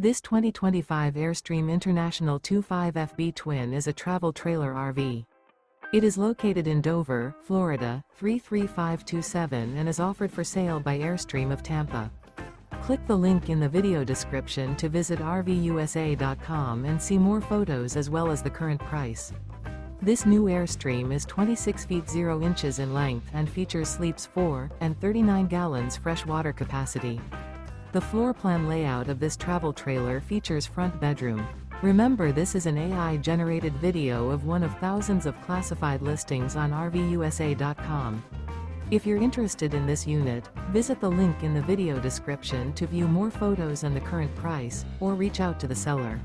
This 2025 Airstream International 25FB Twin is a travel trailer RV. It is located in Dover, Florida, 33527 and is offered for sale by Airstream of Tampa. Click the link in the video description to visit RVUSA.com and see more photos as well as the current price. This new Airstream is 26 feet 0 inches in length and features sleeps 4 and 39 gallons fresh water capacity. The floor plan layout of this travel trailer features front bedroom. Remember, this is an AI-generated video of one of thousands of classified listings on RVUSA.com. If you're interested in this unit, visit the link in the video description to view more photos and the current price, or reach out to the seller.